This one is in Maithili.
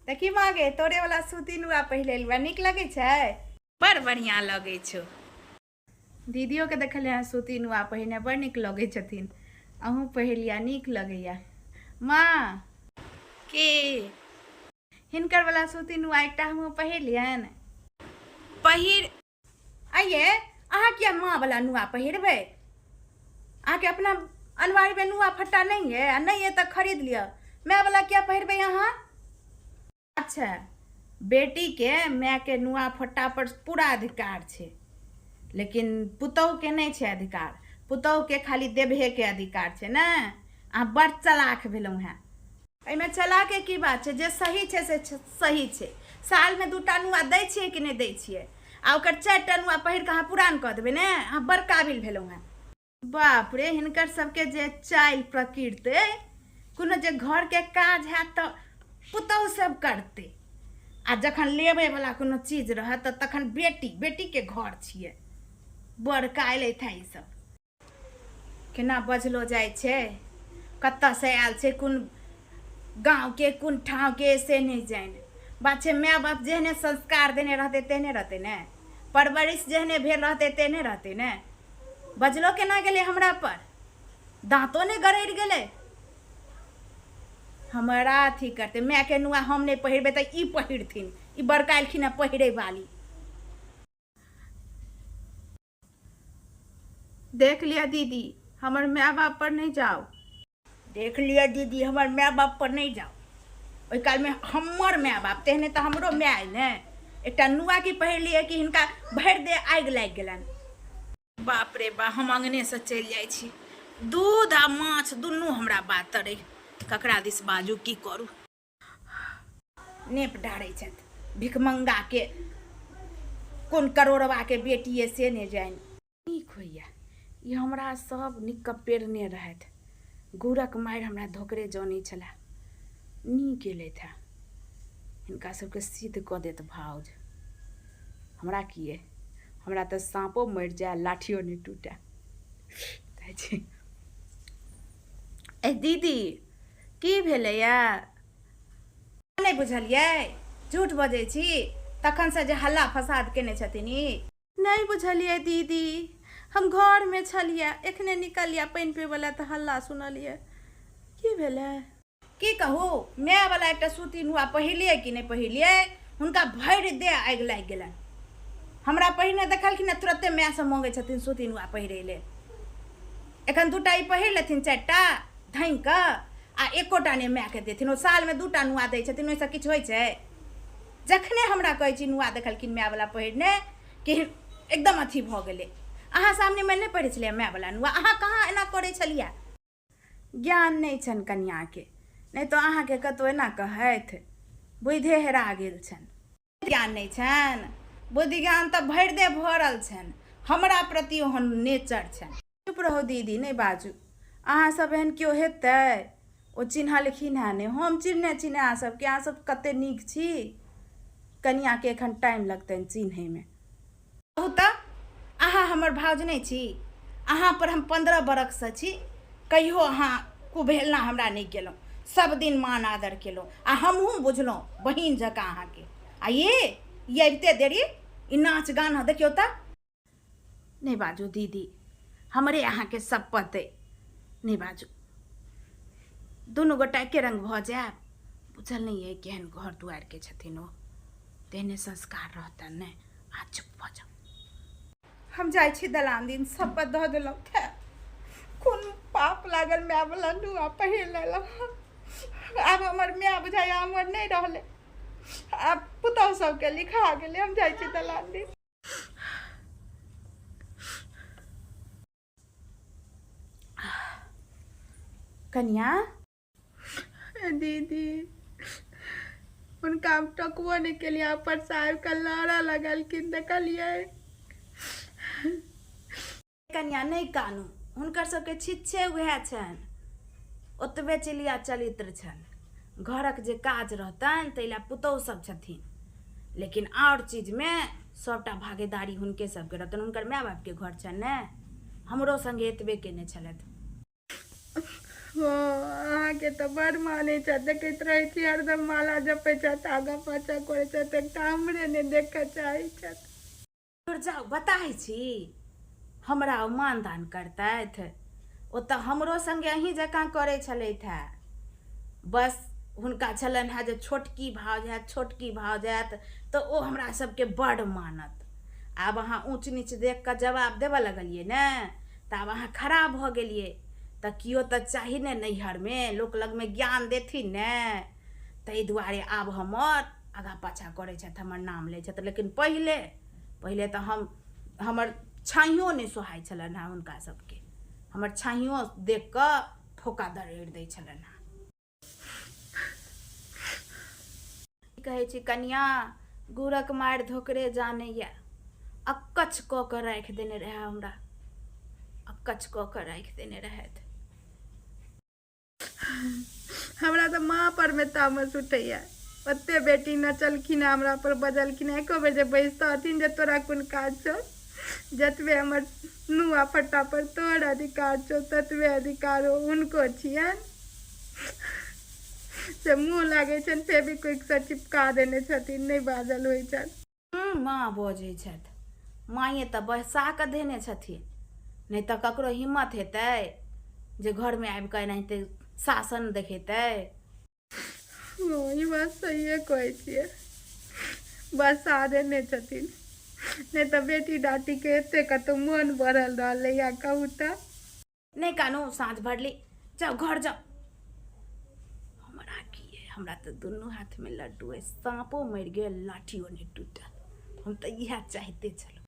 देखी मागे तोरे वाला सूती नुआ पहले निक लगे छै। बड़ बढ़िया लगे छो। दीदियों के देखल सूती नुआ पहिने बड़ निक लगे छथिन। अहूँ पहिलिया निक लगैया। माँ के हिनकर वाला सूती नुआ एकटा हम पहिलियन। पहिर आइए अहाँ किया माँ वाला नुआ पहिरबै? अहाँ के अपना अनवारी में नुआ फट्टा नहीं है, नहीं है तो खरीद लिया। मैं वाला क्या पहिरबै अहाँ? अच्छा, बेटी के माय के नुआ फट्टा पर पूरा अधिकार छे, लेकिन पुतहु के नहीं छे अधिकार। पुतहु के खाली देबहे के अधिकार छे ना। अहाँ बड़ चलाक भेलहुँ हैं। एहिमे चलाके की बात छे? जे सही छे से सही छे। साल में 2टा नुआ दै छियै कि नहीं दै छियै? आ ओकर 4टा नुआ पहिर के अहाँ पुरान कऽ देबै ने। अहाँ बड़ काबिल भेलहुँ हैं। बाप रे, हिनकर सबके जे चालि प्रकृति, कोनो जे घर के काज हैत तऽ पुतहु सब करते, आ जखन लेबे वाला कोनो चीज रहत तखन बेटी के घर छियै। बड़ काल्हि एथा ई सब केना बजलो जाइ छै, कतऽ से आयल छै, कोन गाँव के कोन ठाव के से नहीं जाने। बात छै माय बाप जेहने संस्कार देने रहते तेहने रहते ने, परवरिश जेहने भेल रहते तेहने रहते ने। बजलो केना गेले हमरा पर? दांतो ने गड़ि गेले। हमारा अथी करते माय के नुआ हम नहीं पहिरबे तो ई पहिरथिन। ई बड़का एलखिन है पहिरे वाली। देख लिया दीदी, हमर माय बाप पर नहीं जाओ। देख लिया दीदी, हमर माय बाप पर नहीं जाओ। ओहि काल में हमर माय बाप तेहने तो हमरो माय ने। एकटा नुआ की पहिर लिए कि हिनका भरि दे आगि लागि गेलन। बाप रे बा, हम अंगने से चलि जाइ छी। दूध आ माछ दुनू हमरा बात तरे। ककरा दिस बाजू, की करू? नेप डारै छथि भिखमंगा के, कोन करोड़वा के बेटी है से ने जानि। नीक होइया ई हमरा सब निकपेरने रहथि। गुरक मारि हमरा धोकरे जानै छला। नीक एलथि है। हिनका सबके सिद्ध कऽ देत भाउज। हमरा की है? हमरा तऽ साँपो मरि जाए, लाठियो नहीं टूटे। ए दीदी की भेलैया? नहीं बुझलियै? झूठ बजै छी। तखन से जे हल्ला फसाद केने छथिन ई नहीं बुझलियै दीदी। हम घर में छलियै, एखने निकलिया पानि पीबै वाला तऽ हल्ला सुनलियै। की भेलै? की कहू, माय वाला एकटा सूती नुआ पहिलियै कि नहीं पहिलियै, हुनका भरि दे आगि लागि गेलनि। हमरा पहिने देखलखिन तुरते माय से मांगे छथिन सूती नुआ पहिरे लेल। एखन 2टा ई पहिर लेथिन, 4टा धानि कऽ, आ एकोटा ने माय के देथिन। ओ साल में 2टा नुआ दै छथिन, ओहिसँ किछु होइ छै? जखने हमरा कहै छी नुआ देखलखिन माय वाला पहिरने कि एकदम अथी भऽ गेलै। अहाँ सामने में नहीं पहिरै छलियै माय वाला नुआ? अहाँ कहाँ एना करै छलियै? ज्ञान नहीं छनि कनिया के, नहीं तो अहाँ के कतौ एना कहथि। बुद्धे हेरा गेल छनि। ज्ञान नहीं छनि? बुद्धि ज्ञान तऽ भरि दे भरल छनि। हमरा प्रति ओहन नेचर छनि। चुप रहो दीदी, नहीं बाजू। अहाँ सब एहन केओ हेतै? ओ चिन्हलखिन है ने। हम चिन्हने अहाँ सबके। अहाँ सब कते नीक छी। कनिया के एखन टाइम लगतनि चिन्हे में। कहू तऽ अहाँ हमर भाउज नहीं छी? अहाँ पर हम 15 बरख से छी। कहियो अहाँ कुभेलना हमरा नहीं केलहुँ। सब दिन मान आदर केलहुँ, आ हमहूँ बुझलहुँ बहिन जकाँ अहाँके। आ ये अबिते देरी ई नाच गाना देखियो तऽ। नहीं बाजू दीदी, हमरे अहाँके सब पते। नहीं बाजू, दुनू गोटा एके रंग भऽ जायब। बुझल नहीं है केहन घर दुआरि के छथिन ओ, तेहने संस्कार रहतनि ने। अहाँ चुप भऽ जाउ। हम जाइ छी दलान दिन, सब पर दऽ देलहुँ थे। कोन पाप लागल माय वाला नुआ पहिर लेलहुँ। आब हमर माय बुझाइया हमर नहीं रहले। आब पुतहु सबके लिखा गेलै। हम जाइ छी दलान दिन। कन्या दीदी, उनका टकबो नहीं केलिए, ऊपर साहब का लारा लगलखिन, देखलिए? कन्या नहीं कानू, हुनकर सबके छिच्छे उएह छनि। ओतबे चिलिया चरित्र छनि। घरक जे काज रहतनि ताहि लए पुतहु सब छथिन, लेकिन और चीज में सबटा भागीदारी हुनके सबके रहतनि। हुनकर माय बाप के घर छनि ने। हमरो संगे एतबे केने छलथि। हो अहाँके तऽ बड़ मानै छथि देखैत रहै छी हरदम माला जपै छथि आगाँ पाछाँ करै छथि एकटा हमरे नहि देखऽ चाहै छथि। जाउ बताइ छी हमरा ओ मानदान करतथि ओ तऽ हमरो सङ्गे अहीँ जकाँ करै छलथि हे। बस हुनका छलनि हेँ जे छोटकी भाव जायत छोटकी भाव जायत तऽ ओ हमरा सभके बड़ मानत। आब अहाँ ऊँच नीच देख कऽ जवाब देबऽ लगलियै ने तऽ आब अहाँ खराब भऽ गेलियै। तऽ किओ तऽ चाही ने नैहरमे लोक लगमे ज्ञान देथिन ने ताहि दुआरे आब हमर आगाँ पाछाँ करै छथि हमर नाम लै छथि। लेकिन पहिले तऽ हमर छाइयो नहि सोहाइ छलनि हेँ हुनका सभके। हमर छाइयो देख कऽ फोका दरड़ि दै छलनि हेँ। कहै छी कनिया गुड़क मारि धोकरे जानैया अक्कच कऽ कऽ राखि देने रहै हमरा अक्कच कऽ कऽ राखि देने रहथि। हमरा तऽ माँ पर में तामस उठैया ओते बेटी नचलखिन हमरा पर बजलखिन एको बेर जे बैसतथिन जे तोरा कोन काज छौ जतबे हमर नुआ फट्टा पर तोहर अधिकार छौ ततबे अधिकार हुनको छियनि से मुँह लागै छनि फेविक्विक से चिपका देने छथिन नहि बाजल होइ छनि। माँ बजै छथि माँए तऽ बैसा कऽ देने छथिन नहीं तऽ ककरो हिम्मत हेतै जे घरमे आबि कऽ एनाहिते शासन देखेतै। ई बात सहिए कहै छियै बसा देने छथिन नहीं तऽ बेटी डाटी के एते कतौ मोन बढ़ल रहलैया कहू तऽ। नहीं कानू साँझ भरली जाओ घर जाओ। हमरा की है हमरा तऽ दुनू हाथ में लड्डू है साँपो मरि गेल लाठियो नहीं टूटल हम तऽ इएह चाहते छलहुँ।